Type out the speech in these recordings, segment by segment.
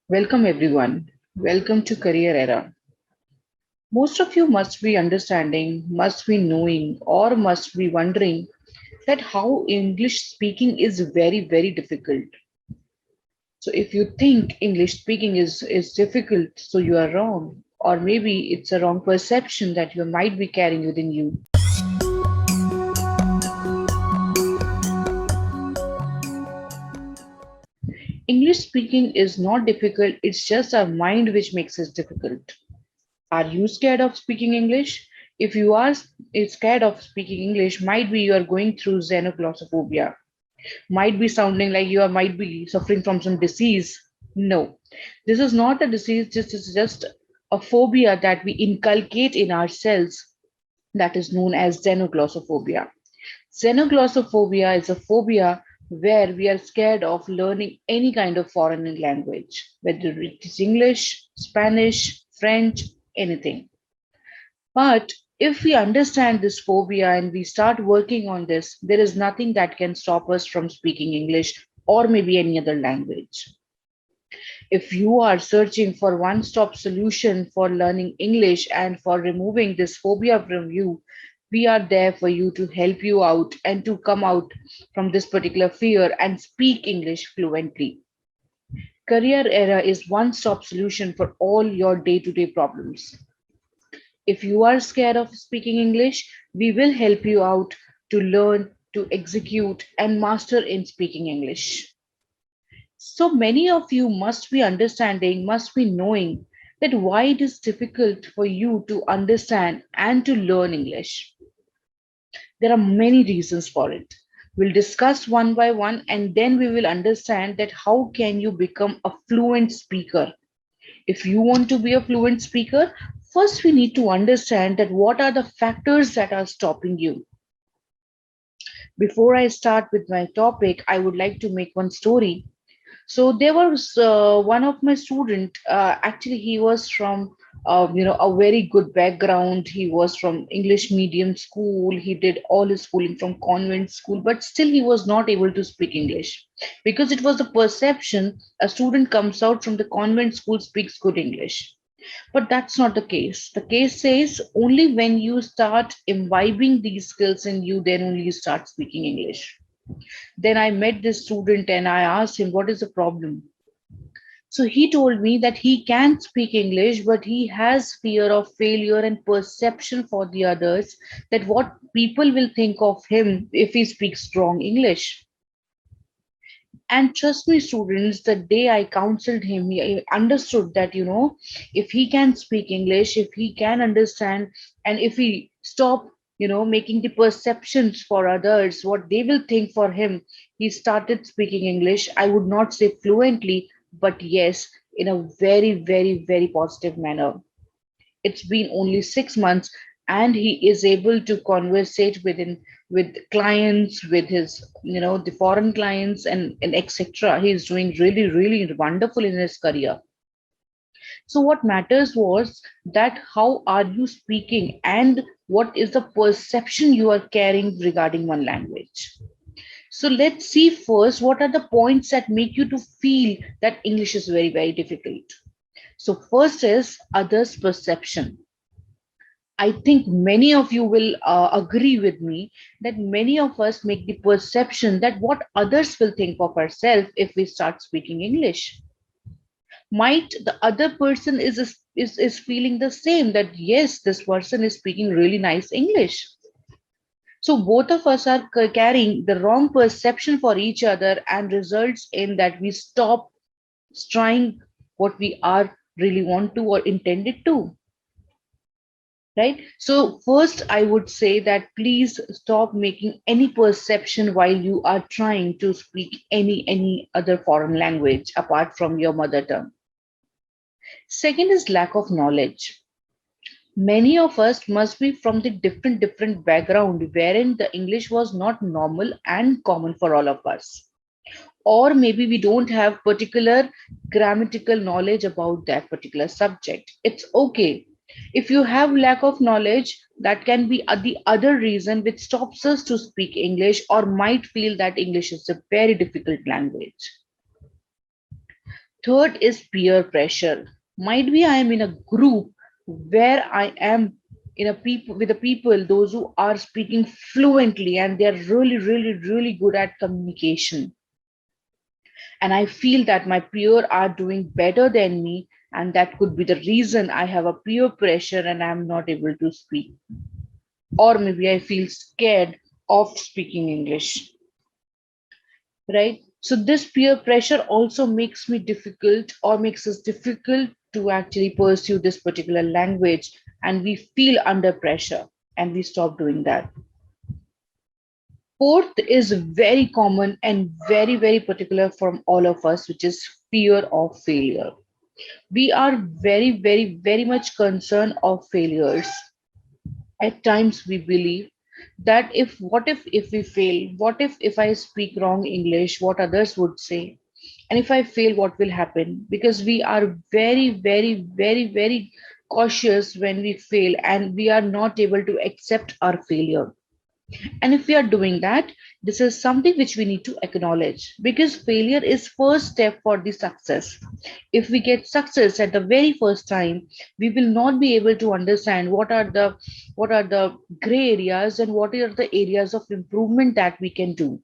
Welcome everyone. Welcome to Careerera. Most of you must be understanding, must be knowing, or must be wondering that how English speaking is very difficult. So if you think English speaking is difficult, so you are wrong. Or maybe it's a wrong perception that you might be carrying within you. English speaking is not difficult, it's just our mind which makes it difficult. Are you scared of speaking English? If you are scared of speaking English, might be you are going through xenoglossophobia. Might be sounding like you might be suffering from some disease. No, this is not a disease. This is just a phobia that we inculcate in ourselves that is known as xenoglossophobia. Xenoglossophobia is a phobia where we are scared of learning any kind of foreign language, whether it is English, Spanish, French, anything. But if we understand this phobia and we start working on this, there is nothing that can stop us from speaking English or maybe any other language. If you are searching for one stop solution for learning English and for removing this phobia from you, we are there for you to help you out and to come out from this particular fear and speak English fluently. Career Era is one stop solution for all your day to day problems. If you are scared of speaking English, we will help you out to learn, to execute, and master in speaking English. So many of you must be understanding, must be knowing that why it is difficult for you to understand and to learn English. There are many reasons for it. We'll discuss one by one and then we will understand that how can you become a fluent speaker. If you want to be a fluent speaker, first we need to understand that what are the factors that are stopping you. Before I start with my topic, I would like to make one story. So there was one of my student. Actually, he was from a very good background. He was from English medium school. He did all his schooling from convent school, but still he was not able to speak English because it was the perception a student comes out from the convent school speaks good English. But that's not the case. The case says only when you start imbibing these skills in you, then only you start speaking English. Then I met this student and I asked him, what is the problem? So he told me that he can speak English, but he has fear of failure and perception for the others, that what people will think of him if he speaks strong English. And trust me, students, the day I counseled him, he understood that, if he can speak English, if he can understand, and if he stop, making the perceptions for others, what they will think for him, he started speaking English. I would not say fluently, but yes, in a very positive manner. It's been only 6 months and he is able to conversate with clients, with his the foreign clients and etc. He's doing really wonderful in his career. So what matters was that how are you speaking and what is the perception you are carrying regarding one language. So let's see first what are the points that make you to feel that English is very difficult. So first is others perception. I think many of you will agree with me that many of us make the perception that what others will think of ourselves if we start speaking English. Might the other person is feeling the same, that yes, this person is speaking really nice English. So both of us are carrying the wrong perception for each other and results in that we stop trying what we are really want to or intended to. Right? So first I would say that please stop making any perception while you are trying to speak any other foreign language apart from your mother tongue. Second is lack of knowledge. Many of us must be from the different background wherein the English was not normal and common for all of us, or maybe we don't have particular grammatical knowledge about that particular subject. It's okay. If you have lack of knowledge, that can be the other reason which stops us to speak English or might feel that English is a very difficult language. Third is peer pressure. Might be I am in a group where I am in a people with the people, those who are speaking fluently and they are really, really, really good at communication. And I feel that my peer are doing better than me, and that could be the reason I have a peer pressure and I'm not able to speak. Or maybe I feel scared of speaking English, right? So this peer pressure also makes me difficult or makes us difficult to actually pursue this particular language, and we feel under pressure and we stop doing that. Fourth is very common and very, very particular from all of us, which is fear of failure. We are very, very, very much concerned of failures. At times we believe that if we fail, what if I speak wrong English, what others would say, and if I fail, what will happen? Because we are very, very, very, very cautious when we fail, and we are not able to accept our failure. And if we are doing that, this is something which we need to acknowledge, because failure is first step for the success. If we get success at the very first time, we will not be able to understand what are the gray areas and what are the areas of improvement that we can do.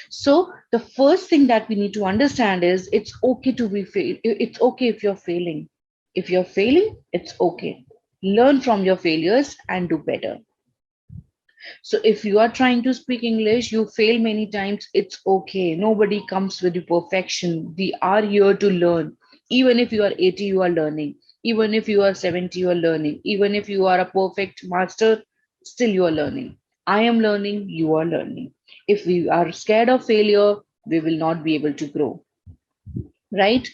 So the first thing that we need to understand is it's okay to be fail. It's okay if you're failing. If you're failing, it's okay. Learn from your failures and do better. So if you are trying to speak English, you fail many times, it's okay. Nobody comes with the perfection. We are here to learn. Even if you are 80, you are learning. Even if you are 70, you are learning. Even if you are a perfect master, still you are learning. I am learning, you are learning. If we are scared of failure, we will not be able to grow, right?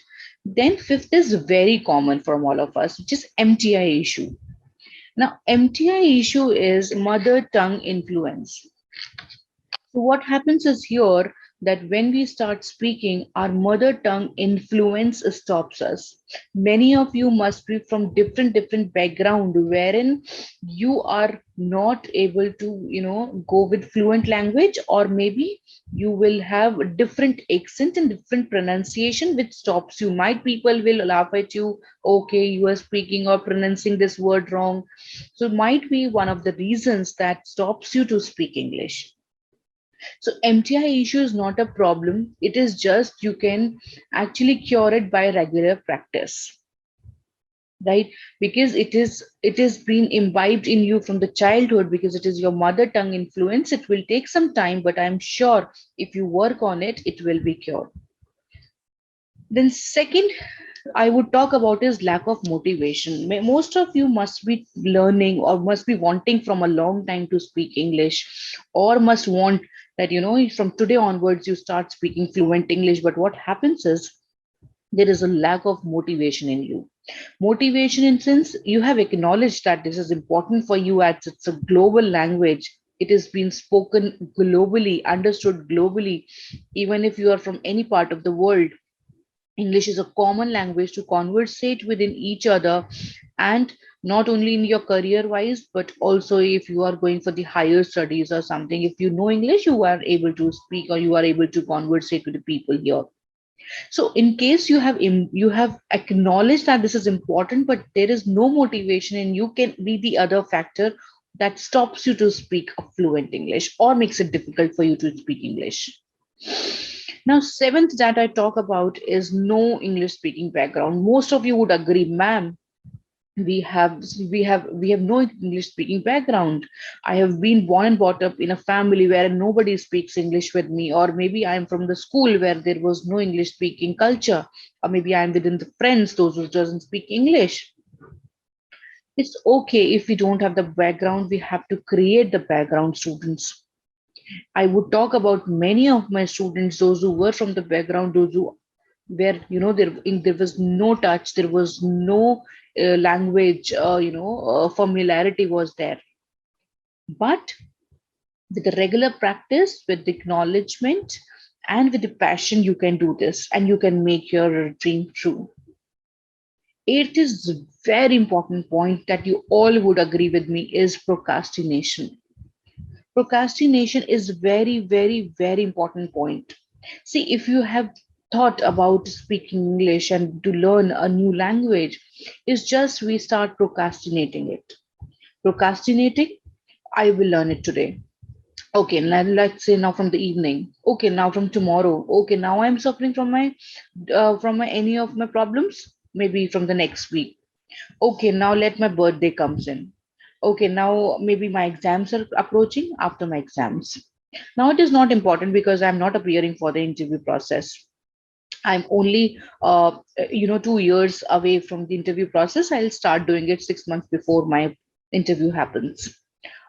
Then fifth is very common from all of us, which is MTI issue. Now, MTI issue is mother tongue influence. So what happens is here that when we start speaking, our mother tongue influence stops us. Many of you must be from different background wherein you are not able to, go with fluent language, or maybe you will have different accent and different pronunciation which stops you. Might people will laugh at you, okay, you are speaking or pronouncing this word wrong. So might be one of the reasons that stops you to speak English. So MTI issue is not a problem. It is just you can actually cure it by regular practice, right? Because it is been imbibed in you from the childhood, because it is your mother tongue influence. It will take some time, but I'm sure if you work on it, it will be cured. Then second, I would talk about is lack of motivation. Most of you must be learning or must be wanting from a long time to speak English, or must want that, from today onwards you start speaking fluent English. But what happens is there is a lack of motivation in you. Motivation in sense you have acknowledged that this is important for you as it's a global language. It is being spoken globally, understood globally, even if you are from any part of the world. English is a common language to conversate within each other, and not only in your career wise, but also if you are going for the higher studies or something. If you know English, you are able to speak or you are able to conversate with the people here. So, in case you have acknowledged that this is important, but there is no motivation, and you can be the other factor that stops you to speak a fluent English or makes it difficult for you to speak English. Now, seventh that I talk about is no English speaking background. Most of you would agree, ma'am. We have no English speaking background. I have been born and brought up in a family where nobody speaks English with me, or maybe I'm from the school where there was no English speaking culture, or maybe I'm within the friends those who doesn't speak English. It's okay if we don't have the background. We have to create the background, students. I would talk about many of my students, those who were from the background, those who where there was no touch, there was no language, familiarity was there. But with the regular practice, with the acknowledgement, and with the passion, you can do this, and you can make your dream true. It is a very important point that you all would agree with me is procrastination. Procrastination is very, very, very important point. See, if you have thought about speaking English and to learn a new language is just we start procrastinating it. Procrastinating, I will learn it today. Okay, now let's say now from the evening. Okay, now from tomorrow. Okay, now I'm suffering from my any of my problems. Maybe from the next week. Okay, now let my birthday comes in. Okay, now maybe my exams are approaching after my exams. Now it is not important because I'm not appearing for the interview process. I'm only 2 years away from the interview process. I'll start doing it 6 months before my interview happens.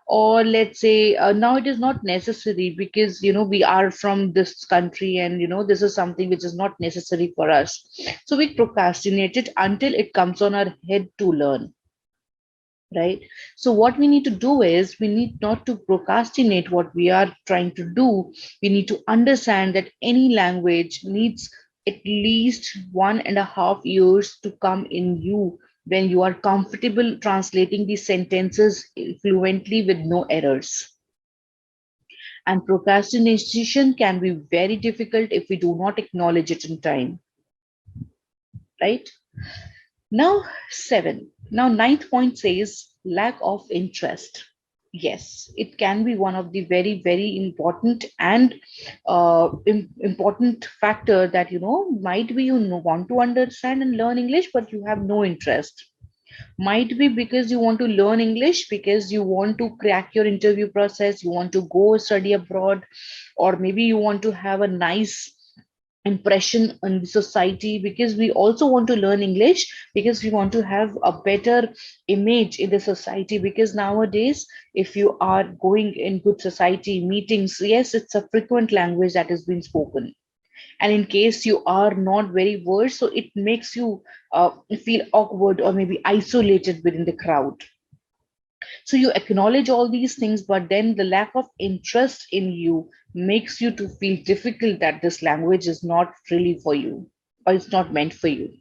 Or let's say now it is not necessary because we are from this country and this is something which is not necessary for us. So we procrastinate it until it comes on our head to learn, right? So what we need to do is we need not to procrastinate what we are trying to do. We need to understand that any language needs at least 1.5 years to come in you when you are comfortable translating these sentences fluently with no errors. And procrastination can be very difficult if we do not acknowledge it in time, right? Now, seven. Now, ninth point says lack of interest. Yes, it can be one of the very, very important and important factor that might be want to understand and learn English, but you have no interest. Might be because you want to learn English because you want to crack your interview process, you want to go study abroad, or maybe you want to have a nice impression on the society, because we also want to learn English because we want to have a better image in the society. Because nowadays, if you are going in good society meetings, yes, it's a frequent language that is being spoken. And in case you are not very versed, so it makes you feel awkward or maybe isolated within the crowd. So you acknowledge all these things, but then the lack of interest in you makes you to feel difficult that this language is not really for you or it's not meant for you.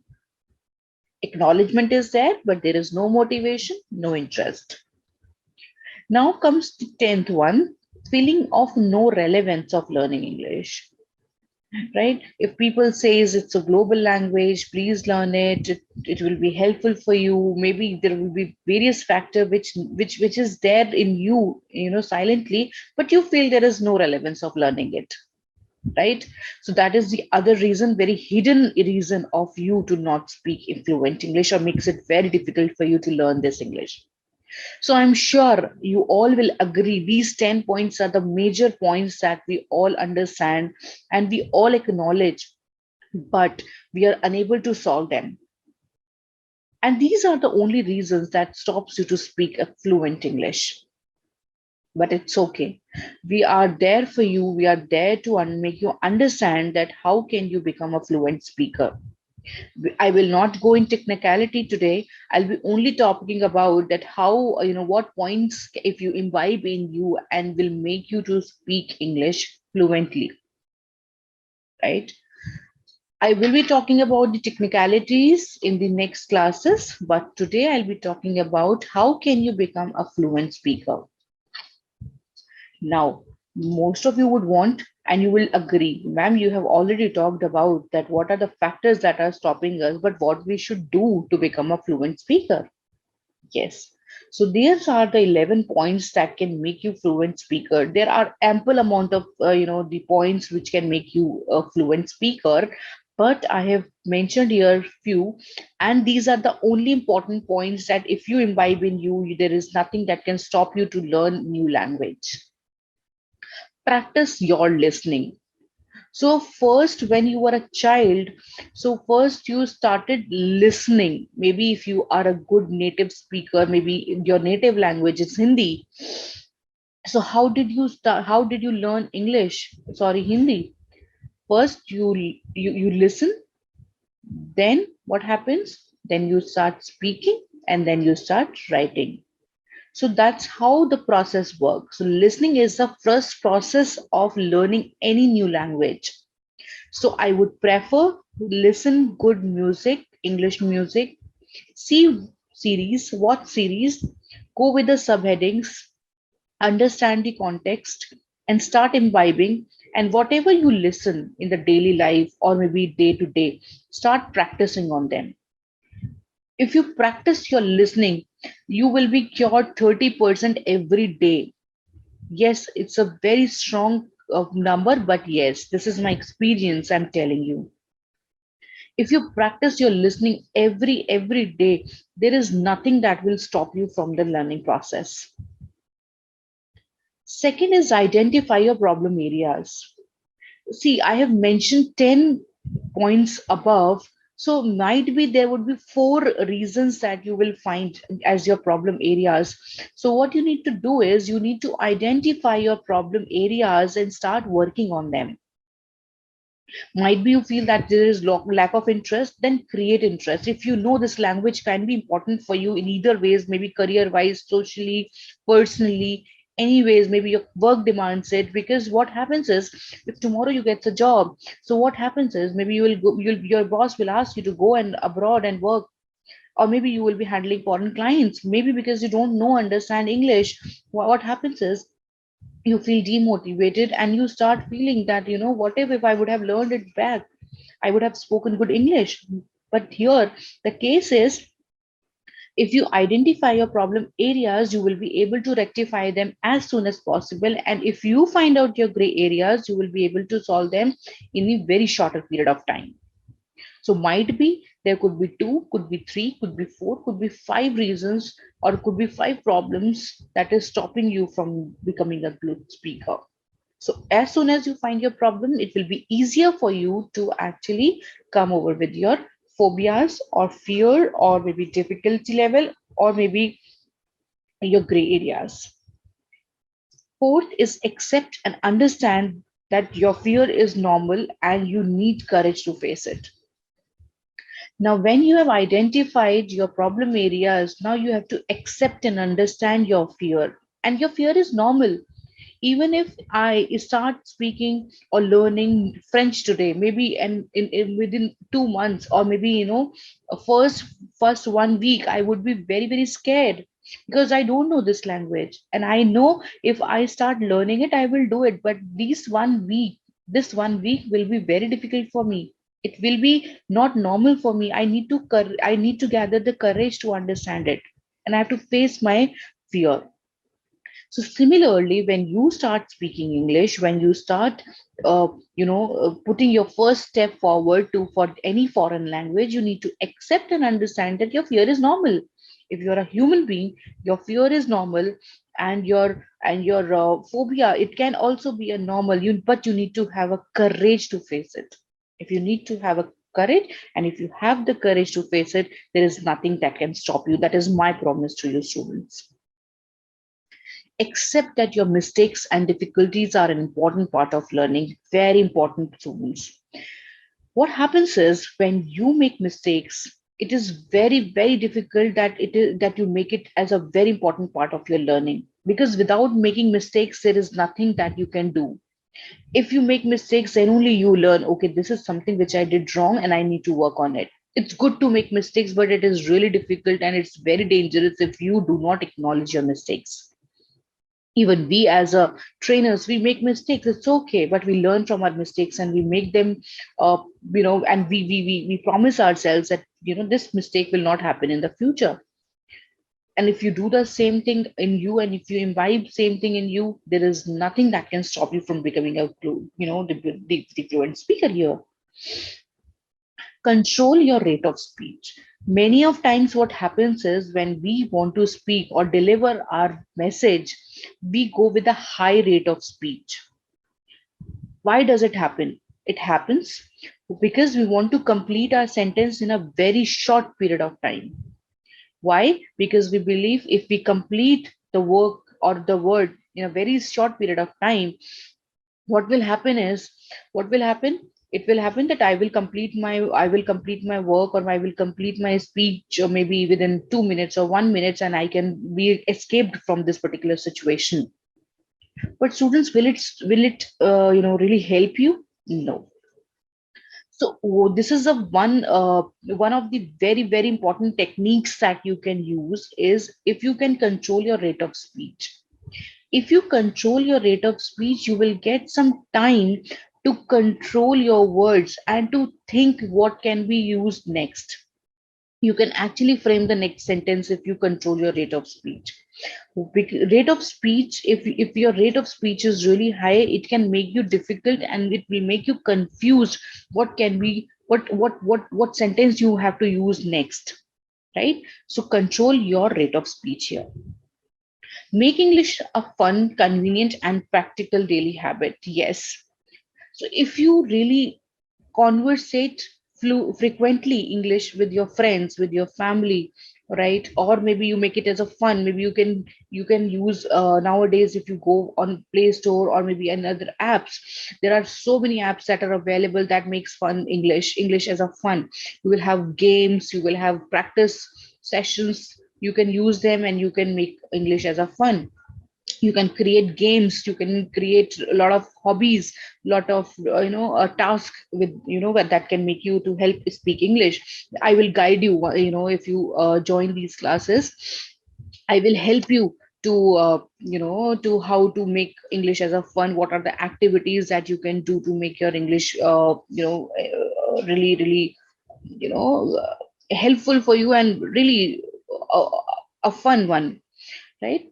Acknowledgement is there, but there is no motivation, no interest. Now comes the 10th one, feeling of no relevance of learning English, right? If people says it's a global language, please learn it. It will be helpful for you. Maybe there will be various factor which is there in you, silently, but you feel there is no relevance of learning it, right? So that is the other reason, very hidden reason of you to not speak in fluent English, or makes it very difficult for you to learn this English. So I'm sure you all will agree these 10 points are the major points that we all understand and we all acknowledge, but we are unable to solve them. And these are the only reasons that stops you to speak a fluent English. But it's okay. We are there for you. We are there to make you understand that how can you become a fluent speaker. I will not go in technicality today. I'll be only talking about that how, what points if you imbibe in you and will make you to speak English fluently, right? I will be talking about the technicalities in the next classes, but today I'll be talking about how can you become a fluent speaker. Now, most of you would want, and you will agree, ma'am, you have already talked about that what are the factors that are stopping us, but what we should do to become a fluent speaker. Yes. So these are the 11 points that can make you fluent speaker. There are ample amount of, the points which can make you a fluent speaker, but I have mentioned here few, and these are the only important points that if you imbibe in you, there is nothing that can stop you to learn new language. Practice your listening. So first, when you were a child, so first you started listening. Maybe if you are a good native speaker, maybe your native language is Hindi. So how did you start? How did you learn English? Sorry, Hindi. First, you listen. Then what happens? Then you start speaking, and then you start writing. So that's how the process works. So listening is the first process of learning any new language. So I would prefer listen good music, English music, see series, watch series, go with the subheadings, understand the context, and start imbibing. And whatever you listen in the daily life or maybe day to day, start practicing on them. If you practice your listening, you will be cured 30% every day. Yes, it's a very strong number, but yes, this is my experience. I'm telling you. If you practice your listening every day, there is nothing that will stop you from the learning process. Second is identify your problem areas. See, I have mentioned 10 points above. So might be there would be four reasons that you will find as your problem areas. So what you need to do is you need to identify your problem areas and start working on them. Might be you feel that there is lack of interest, then create interest. If you know this language can be important for you in either ways, maybe career wise, socially, personally, anyways, maybe your work demands it. Because what happens is, if tomorrow you get a job, so what happens is maybe you will go, your boss will ask you to go and abroad and work, or maybe you will be handling foreign clients, maybe because you don't know understand English. What happens is you feel demotivated and you start feeling that, what if I would have learned it back, I would have spoken good English. But here the case is, if you identify your problem areas, you will be able to rectify them as soon as possible. And if you find out your gray areas, you will be able to solve them in a very shorter period of time. So might be there could be two, could be three, could be four, could be five reasons, or could be five problems that is stopping you from becoming a good speaker. So as soon as you find your problem, it will be easier for you to actually come over with your phobias or fear or maybe difficulty level or maybe your gray areas. Fourth is accept and understand that your fear is normal and you need courage to face it. Now, when you have identified your problem areas, now you have to accept and understand your fear. And your fear is normal. Even if I start speaking or learning French today, maybe and in within 2 months, or maybe first 1 week, I would be very scared because I don't know this language, and I know if I start learning it, I will do it. But this 1 week will be very difficult for me. It will be not normal for me. I need to gather the courage to understand it, and I have to face my fear. So similarly, when you start speaking English, when you start, putting your first step forward to for any foreign language, you need to accept and understand that your fear is normal. If you're a human being, your fear is normal, and your phobia, it can also be a normal. But you need to have a courage to face it. If you need to have a courage, and if you have the courage to face it, there is nothing that can stop you. That is my promise to you, students. Accept that your mistakes and difficulties are an important part of learning, very important, students. What happens is when you make mistakes, it is very difficult that you make it as a very important part of your learning, because without making mistakes there is nothing that you can do. If you make mistakes, then only you learn, okay, this is something which I did wrong and I need to work on it. It's good to make mistakes, but it is really difficult and it's very dangerous if you do not acknowledge your mistakes. Even we as a trainers, we make mistakes, it's okay, but we learn from our mistakes and we make them, and we promise ourselves that, this mistake will not happen in the future. And if you do the same thing in you, and if you imbibe same thing in you, there is nothing that can stop you from becoming the fluent speaker here. Control your rate of speech. Many of times what happens is when we want to speak or deliver our message, we go with a high rate of speech. Why does it happen? It happens because we want to complete our sentence in a very short period of time. Why? Because we believe if we complete the work or the word in a very short period of time, what will happen is, what will happen it will happen that I will complete my work, or I will complete my speech, or maybe within 2 minutes or 1 minute, and I can be escaped from this particular situation. But students, will it really help you? No. So this is one of the very important techniques that you can use, is if you can control your rate of speech. If you control your rate of speech, you will get some time to control your words and to think what can be used next. You can actually frame the next sentence if you control your rate of speech. Rate of speech, if your rate of speech is really high, it can make you difficult and it will make you confused what can be what sentence you have to use next, right? So control your rate of speech here. Make English a fun, convenient, and practical daily habit. Yes. So if you really conversate frequently English with your friends, with your family, right? Or maybe you make it as a fun. Maybe you can use nowadays, if you go on Play Store or maybe another apps, there are so many apps that are available that makes fun English as a fun. You will have games, you will have practice sessions. You can use them and you can make English as a fun. You can create games, you can create a lot of hobbies, lot of a task with that can make you to help speak English. I will guide you, if you join these classes, I will help you to to how to make English as a fun. What are the activities that you can do to make your English really helpful for you and really uh, a fun one, right?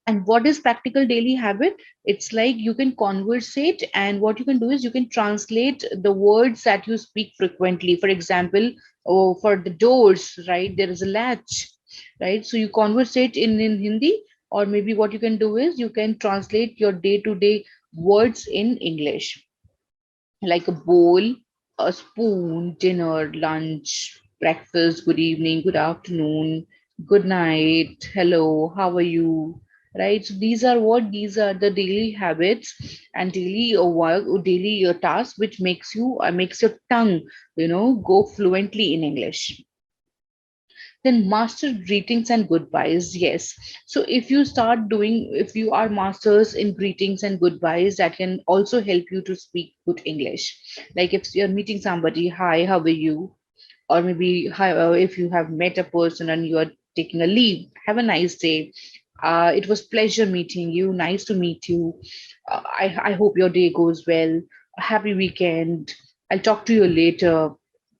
And what is practical daily habit? It's like you can conversate, and what you can do is you can translate the words that you speak frequently. For example, for the doors, right? There is a latch, right? So you conversate in Hindi, or maybe what you can do is you can translate your day-to-day words in English, like a bowl, a spoon, dinner, lunch, breakfast, good evening, good afternoon, good night, hello, how are you? Right. So these are the daily habits and daily work, daily tasks which makes your tongue, go fluently in English. Then master greetings and goodbyes. Yes. So if you are masters in greetings and goodbyes, that can also help you to speak good English. Like if you're meeting somebody, hi, how are you? Or maybe hi, if you have met a person and you are taking a leave, have a nice day. It was pleasure meeting you. Nice to meet you. I hope your day goes well. Happy weekend. I'll talk to you later.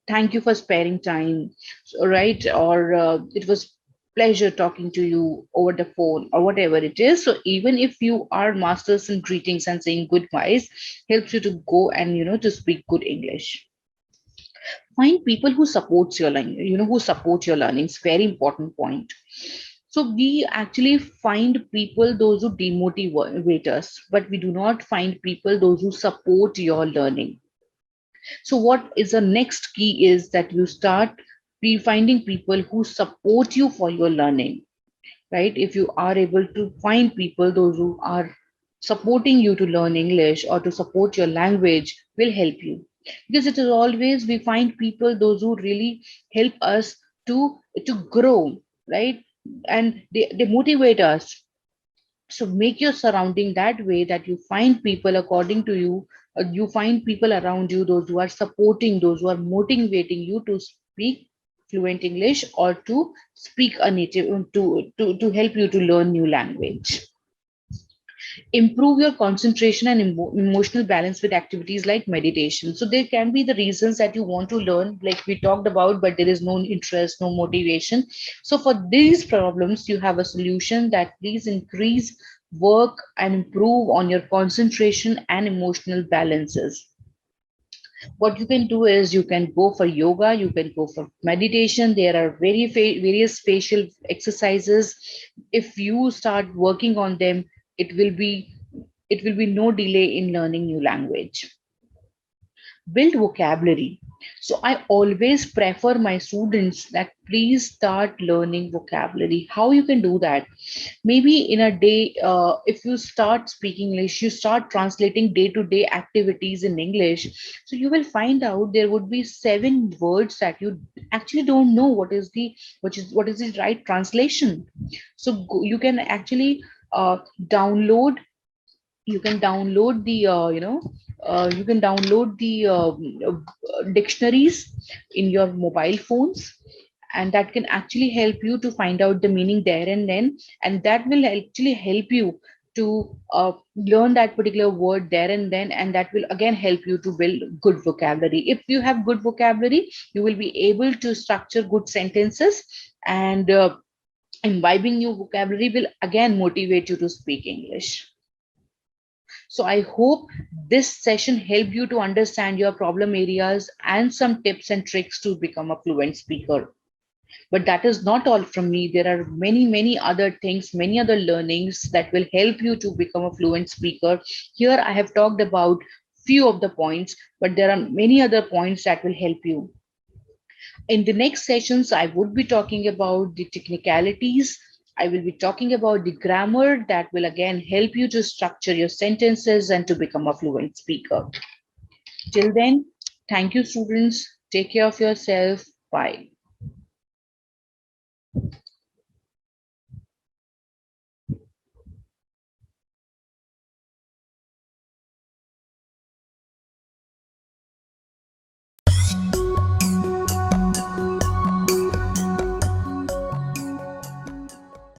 Thank you for sparing time. So, right? Or it was pleasure talking to you over the phone or whatever it is. So even if you are masters in greetings and saying goodbyes, helps you to go and to speak good English. Find people who supports your learning, who support your learning. It's very important point. So we actually find people those who demotivate us, but we do not find people those who support your learning. So what is the next key is that you start be finding people who support you for your learning, right? If you are able to find people those who are supporting you to learn English or to support your language, will help you. Because it is always we find people those who really help us to grow, right? And they motivate us. So make your surrounding that way that you find people according to you. You find people around you those who are supporting, those who are motivating you to speak fluent English or to speak a native to help you to learn new language. Improve your concentration and emotional balance with activities like meditation. So there can be the reasons that you want to learn, like we talked about, but there is no interest, no motivation. So for these problems, you have a solution that please increase work and improve on your concentration and emotional balances. What you can do is you can go for yoga, you can go for meditation. There are various facial exercises. If you start working on them, it will be it will be no delay in learning new language. Build vocabulary. So I always prefer my students that please start learning vocabulary. How you can do that? Maybe in a day, if you start speaking English, you start translating day to day activities in English. So you will find out there would be 7 words that you actually don't know what is the right translation. So you can actually download you can download the you can download the dictionaries in your mobile phones, and that can actually help you to find out the meaning there and then, and that will actually help you to learn that particular word there and then, and that will again help you to build good vocabulary. If you have good vocabulary, you will be able to structure good sentences, and imbibing new vocabulary will again motivate you to speak English. So I hope this session helped you to understand your problem areas and some tips and tricks to become a fluent speaker. But that is not all from me. There are many, many other things, many other learnings that will help you to become a fluent speaker. Here I have talked about few of the points, but there are many other points that will help you. In the next sessions, I would be talking about the technicalities. I will be talking about the grammar that will again help you to structure your sentences and to become a fluent speaker. Till then, thank you, students. Take care of yourself. Bye.